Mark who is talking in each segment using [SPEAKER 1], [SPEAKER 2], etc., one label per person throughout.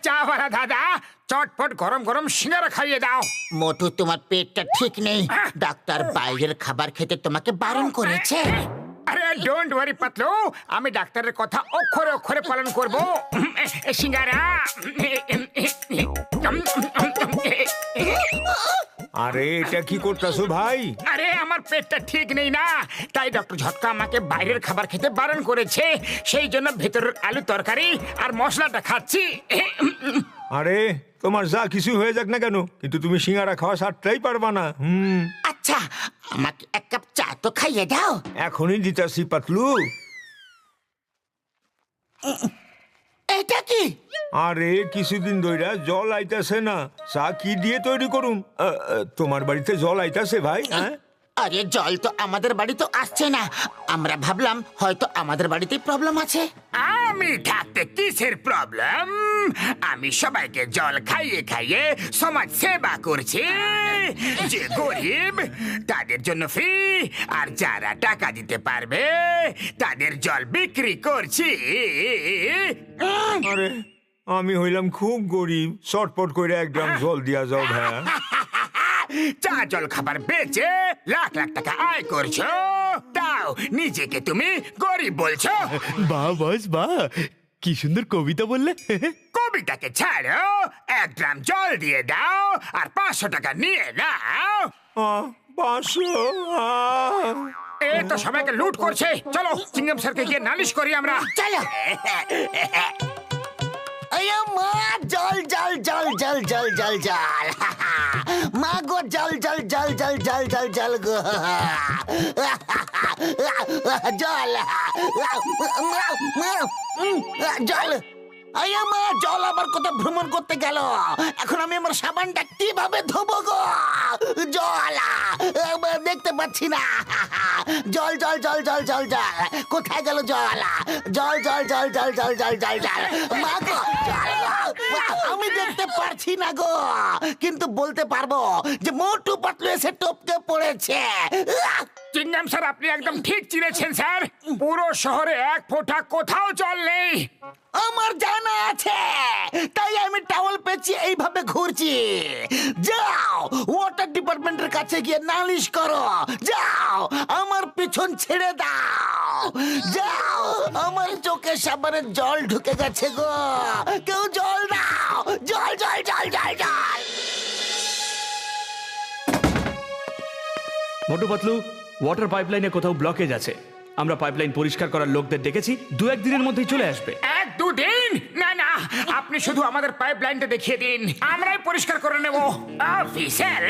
[SPEAKER 1] চা বানা দাদা, চটপট গরম গরম সিঙ্গারা খাইয়ে দাও।
[SPEAKER 2] মোটু, তোমার পেটটা ঠিক নেই। ডাক্তার বাইরের খাবার খেতে তোমাকে বারণ করেছে।
[SPEAKER 1] আরে ডোন্ট ওয়ারি পাতলু, আমি ডাক্তারের কথা অক্ষরে অক্ষরে পালন করব। সিঙ্গারা।
[SPEAKER 3] আরে এটা কি করতেছো ভাই?
[SPEAKER 1] আরে আমার পেটটা ঠিক নেই না, তাই ডক্টর ঝটকা আমাকে বাইরের খাবার খেতে বারণ করেছে। সেই জন্য ভেতরের আলু তরকারি আর মশলাটা খাচ্ছি।
[SPEAKER 3] আরে তোমার যা কিছু হয়ে যাক না কেন, কিন্তু তুমি সিঙ্গারা খাওয়া সারতেই পারবা না।
[SPEAKER 2] আচ্ছা, আমাকে এক কাপ চা তো খাইয়ে দাও।
[SPEAKER 3] এখনই দিতাছি পাতলু।
[SPEAKER 2] এটা কি?
[SPEAKER 3] আরে কিছুদিন ধইরা জল আইতাছে না, চা কি দিয়ে তৈরি করুম? তোমার বাড়িতে জল আইতাছে ভাই? হ্যাঁ,
[SPEAKER 2] আরে জল তো আমাদের বাড়ি তো আসছে না। আমরা ভাবলাম হয়তো আমাদের বাড়িতেই প্রবলেম আছে।
[SPEAKER 1] আমি থাকতে কিসের প্রবলেম? আমি সবাইকে জল খাইয়ে খাইয়ে সমাজ সেবা করছি। যে গরিব তাদের জন্য ফ্রি, আর যারা টাকা দিতে পারবে তাদের জল বিক্রি করছি।
[SPEAKER 3] আরে আমি হইলাম খুব গরিব, চটপট করে এক গ্রাম জল দিয়া যাও ভাইয়া।
[SPEAKER 1] চা জল খাবার বেচে লাখ লাখ টাকা আয় করছো, তাও নিজেকে তুমি গরিব বলছো?
[SPEAKER 4] বাহ বস বাহ, কি সুন্দর কবিতা বললে।
[SPEAKER 1] কবিতাকে ছাড়ো, এক গ্রাম জল দিয়ে দাও আর 500 টাকা নিয়ে নাও।
[SPEAKER 3] 500?
[SPEAKER 1] এ তো সবাইকে লুট করছে। চলো চিংগাম স্যারকে গিয়ে নালিশ করি আমরা।
[SPEAKER 2] চলো। আয়া মা, জল জল জল জল জল জল জল। মা গো, জল জল জল জল জল জল জল গো। জল জল। আয়া মা, জল আবার কোথায় ভ্রমণ করতে গেল? এখন আমি আমার সাবানটা কিভাবে ধোবো গো? জল দেখতে পাচ্ছি না। জল জল জল জল জল জল, কোথায় গেল জল? জল জল জল জল জল জল জল জল। মা গো, জল গো। আমি দেখতে পারছি না গো, কিন্তু বলতে পারবো যে মোটু পাতলু এসে টপকে পড়েছে।
[SPEAKER 1] চিংগাম স্যার, আপনি একদম ঠিক চিনেছেন স্যার। পুরো শহরে এক ফোঁটা কোথাও জল নেই।
[SPEAKER 2] আমার জানা আছে, তাই আমি টাওয়াল পেঁচিয়ে এইভাবে ঘুরছি। যাও ওয়াটার ডিপার্টমেন্টের কাছে গিয়ে নালিশ করো। যাও, আমার পিছন ছেড়ে দাও। যাও, আমার চোখে সাবানের জল ঢুকে গেছে গো। কেউ জল দাও, জল জল জল জল জল।
[SPEAKER 4] মোটু পাতলু, ওয়াটার পাইপলাইনে কোথাও ব্লকেজ আছে। আমরা পাইপলাইন পরিষ্কার করার লোকদের ডেকেছি, 2-1 দিনের মধ্যেই চলে আসবে।
[SPEAKER 1] 1-2 দিন? না না, আপনি শুধু আমাদের পাইপলাইনটা দেখিয়ে দিন, আমরাই পরিষ্কার করে নেব। অফিসার,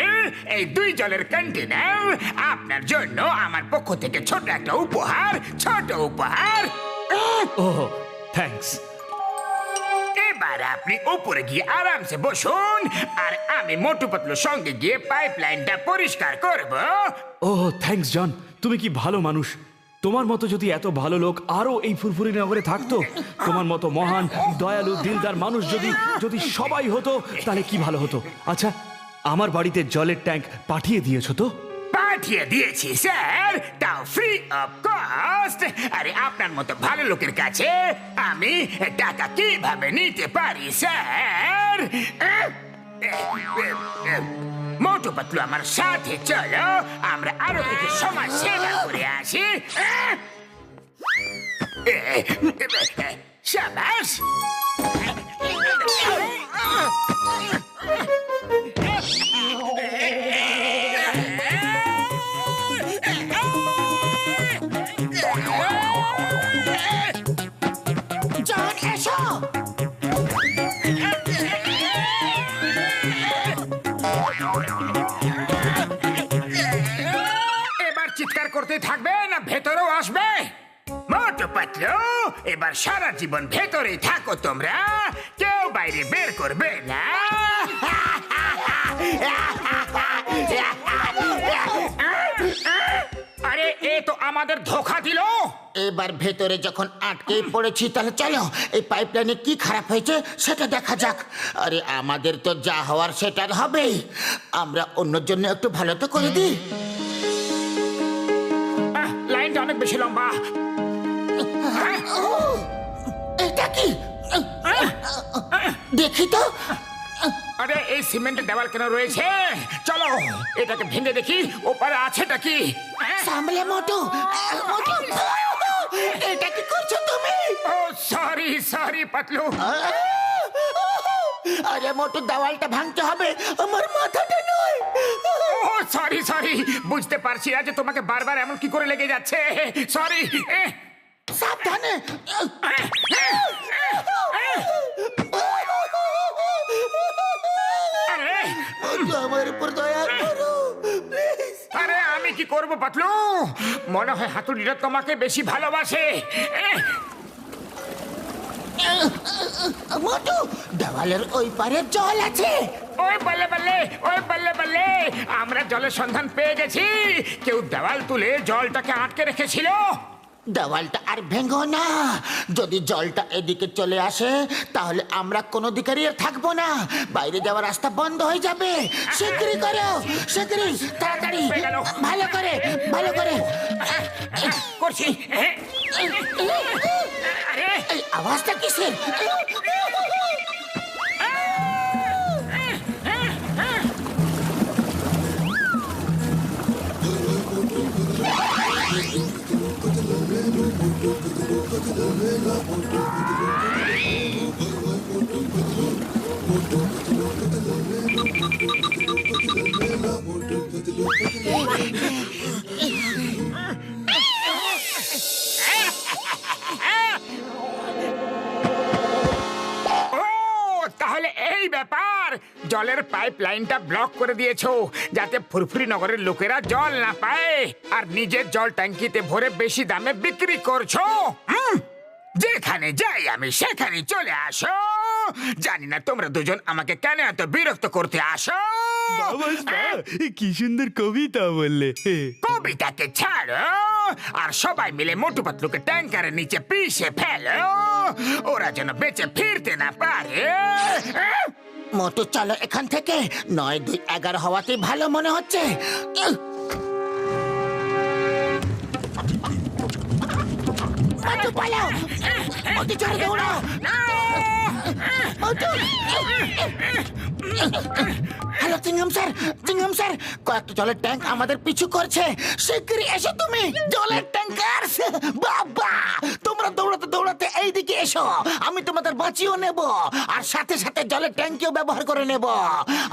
[SPEAKER 1] এই 2 জলের কন্টেনার আপনার জন্য আমার পক্ষ থেকে ছোট একটা উপহার। ছোট উপহার।
[SPEAKER 4] ওহ, থ্যাঙ্কস।
[SPEAKER 1] এবার আপনি উপরে গিয়ে আরামসে বসুন, আর আমি মোটু পাতলুর সঙ্গে গিয়ে পাইপলাইনটা পরিষ্কার করব।
[SPEAKER 4] ওহ থ্যাঙ্কস জন, তুমি কি ভালো মানুষ। তোমার মতো যদি এত ভালো লোক আরো এই ফুরফুরি নগরে থাকতো, তোমার মতো মহান দয়ালু দিলদার মানুষ যদি যদি সবাই হতো, তাহলে কি ভালো হতো। আচ্ছা, আমার বাড়িতে জলের ট্যাঙ্ক পাঠিয়ে দিয়েছো তো?
[SPEAKER 1] পাঠিয়ে দিয়েছি স্যার, তাও ফ্রি অফ কস্ট। আরে আপনার মতো ভালো লোকের কাছে আমি টাকা কিভাবে নিতে পারি স্যার? মোটু পাতলু, আমার সাথে চলো, আমরা আরো কিছু সমাজ সেবা করে আসি। শাবাশ।
[SPEAKER 2] জন, এসো।
[SPEAKER 1] এবার চিৎকার করতে থাকবে না ভেতরেও আসবে? মোটু পাতলু, এবার সারা জীবন ভেতরেই থাকো তোমরা, কেউ বাইরে বের করবে না। আরে এ তো আমাদের ধোঁকা দিল।
[SPEAKER 2] এবার ভেতরে যখন আটকে পড়েছি, তাহলে চলো এই পাইপলাইনে কি খারাপ হয়েছে সেটা দেখা যাক। আরে আমাদের তো যা হওয়ার সেটা হবেই, আমরা অন্যের জন্য একটু ভালো তো করে দিই।
[SPEAKER 1] লাইনটা অনেক বেশি লম্বা।
[SPEAKER 2] এটা কি? দেখি তো।
[SPEAKER 1] আরে এই সিমেন্টের দেওয়াল কেন রয়েছে? চলো এটাকে ভেঙে দেখি ওপারে আছেটা কি।
[SPEAKER 2] সামলে মোটু, মোটু, এটা কি করছো তুমি?
[SPEAKER 1] ও সরি সরি পাতলু।
[SPEAKER 2] আরে মোটু, দেওয়ালটা ভাঙতে হবে, আমার মাথাটা নয়।
[SPEAKER 1] ও সরি সরি, বুঝতে পারছি না যে তোমাকে বারবার এমন কি করে লেগে যাচ্ছে। সরি।
[SPEAKER 2] সাবধানে। মোটু, আমার উপর দয়া করো প্লিজ।
[SPEAKER 1] আরে আমি কি করব পাতলু? মনে হয় হাতুড়িটা তোমাকে বেশি ভালোবাসে।
[SPEAKER 2] মোটু, দেওয়ালের ওই পারে জল আছে।
[SPEAKER 1] ওই বল্লে বল্লে, ওই বল্লে বল্লে, আমরা জলের সন্ধান পেয়ে গেছি। কেউ দেওয়াল তুলে জলটাকে আটকে রেখেছিল।
[SPEAKER 2] দেওয়ালটা আর ভেঙো না। যদি জলটা এদিকে চলে আসে তাহলে আমরা কোনো দিকেরই আর থাকবো না, বাইরে যাওয়ার রাস্তা বন্ধ হয়ে যাবে। শিগগিরই করো, শিগগিরই, তাড়াতাড়ি,
[SPEAKER 1] হয়ে গেল।
[SPEAKER 2] ভালো করে, ভালো করে।
[SPEAKER 1] করছি। আরে
[SPEAKER 2] এই আওয়াজটা কিসের?
[SPEAKER 1] ও তাহলে এই ব্যাপার, জলের পাইপ লাইনটা ব্লক করে দিয়েছো যাতে ফুরফুরি নগরের লোকেরা জল না পায়, আর নিজের জল ট্যাঙ্কিতে ভরে বেশি দামে বিক্রি করছো। যেখানে যাই আমি সেখানে চলে আসো। জানি না তোমরা দুজন আমাকে কেন এত বিরক্ত করতে আসো।
[SPEAKER 4] কি সুন্দর কবিতা বললে।
[SPEAKER 1] কবিতাকে ছাড়ো আর সবাই মিলে মোটু পাতলুকে ট্যাঙ্কারের নিচে পিষে ফেলো, ওরা যেন বেঁচে ফিরতে না পারে।
[SPEAKER 2] মোটু, চলো এখান থেকে। 9, 2, 11 হওয়াতেই ভালো মনে হচ্ছে। মোটু, পালাও। মোটু, চলে দৌড়াও। মোটু। হ্যালো চিংগাম স্যার, চিংগাম স্যার, কয়েকটা জলের ট্যাঙ্ক আমাদের পিছু করছে। শিগগিরই এসো তুমি। জলের ট্যাঙ্কার, বাবা, তোমরা দৌড়াতে দৌড়াতে এইদিকে এসো। আমি তোমাদের বাঁচিয়েও নেব আর সাথে সাথে জলের ট্যাঙ্কিও ব্যবহার করে নেব।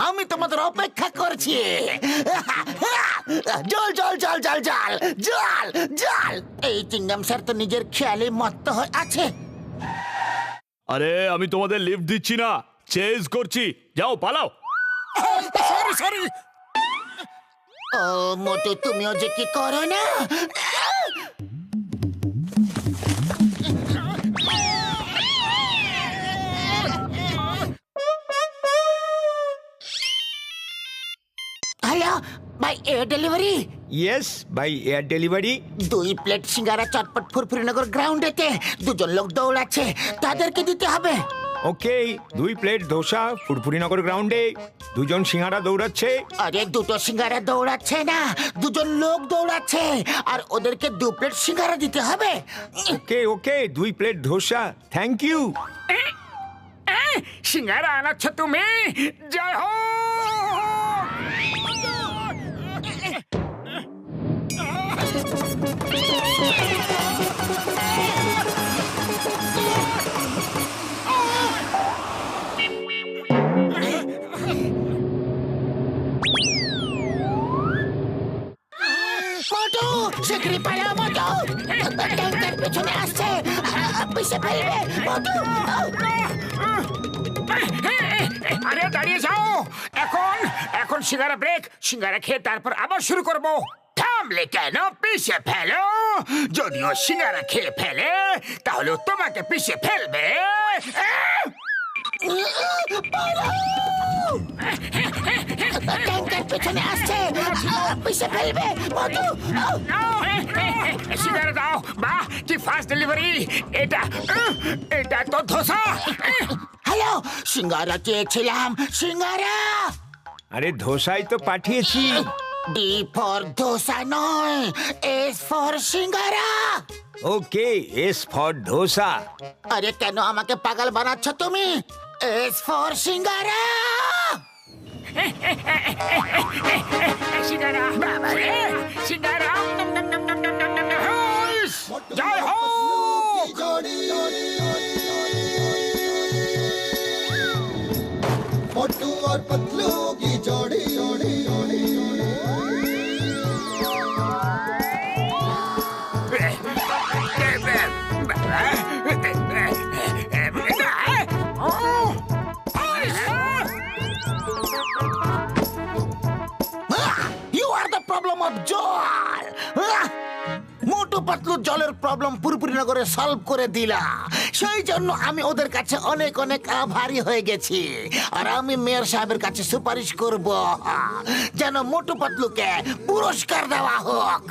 [SPEAKER 2] আমি তোমাদের অপেক্ষা করছি। জল জল জল জল জল জল জল। এই চিংগাম স্যার তো নিজের খেয়ালে মত্ত হয়ে আছে।
[SPEAKER 4] আরে আমি তোমাদের লিফট দিচ্ছি না, চেজ করছি, যাও পালাও।
[SPEAKER 2] Sorry sorry. ও মোটু, তুমিও যে কি করো না। Hello, by air delivery.
[SPEAKER 3] Yes by air delivery.
[SPEAKER 2] 2 plate সিঙ্গারা চটপট ফুরফুরিনগর গ্রাউন্ডেতে 2 জন লোক দৌড়াচ্ছে, তাদেরকে দিতে হবে।
[SPEAKER 3] ওকে, 2 প্লেট ধোসা ফুরফুরিনগর গ্রাউন্ডে, 2 জন সিঙ্গারা দৌড়াচ্ছে।
[SPEAKER 2] আরে 2টো সিঙ্গারা দৌড়াচ্ছে না, 2 জন লোক দৌড়াচ্ছে, আর ওদেরকে 2 প্লেট সিঙ্গারা দিতে হবে।
[SPEAKER 3] ওকে ওকে, 2 প্লেট ধোসা, থ্যাংক ইউ।
[SPEAKER 1] সিঙ্গারা আনাচ্ছ তুমি? জয় হো।
[SPEAKER 2] মোটু, শিগগিরই পালাও মোটু, ট্যাঙ্কের পেছনে আসছে, পিছে ফেলবে মোটু।
[SPEAKER 1] আরে দাঁড়িয়ে যাও। এখন এখন সিঙ্গারা ব্রেক, সিঙ্গারা খেয়ে তারপর আবার শুরু করব। থামলে কেন? পিষে ফেলো। যদিও সিঙ্গারা খেয়ে ফেলে তাহলেও তোমাকে পিষে ফেলবে।
[SPEAKER 2] ট্যাঙ্কের পেছনে আসছে, পিছে ফেলবে মোটু।
[SPEAKER 1] সিঙ্গারা দাও। বাহ, কি ফাস্ট ডেলিভারি। এটা এটা তো ধোসা।
[SPEAKER 2] হ্যালো, সিঙ্গারা চেয়েছিলাম, সিঙ্গারা।
[SPEAKER 3] আরে ধোসাই তো পাঠিয়েছি।
[SPEAKER 2] ডি ফর ধোসা নয়, S for singara.
[SPEAKER 3] Okay, S for dosa.
[SPEAKER 2] আরে কেন আমাকে পাগল বানাচ্ছ তুমি? এস ফর সিঙ্গারা।
[SPEAKER 1] সিঙ্গারা বাবা রে সিঙ্গারা জয় হোক
[SPEAKER 5] मोटू और पतलू की जोड़ी
[SPEAKER 2] you are the problem of জল। মোটু পাতলু জলের প্রবলেম পুরোপুরি নগরে সলভ করে দিলা। সেই জন্য আমি ওদের কাছে অনেক অনেক আভারী হয়ে গেছি। আর আমি মেয়র সাহেবের কাছে সুপারিশ করব যেন মোটু পাতলুকে পুরস্কার দেওয়া হোক।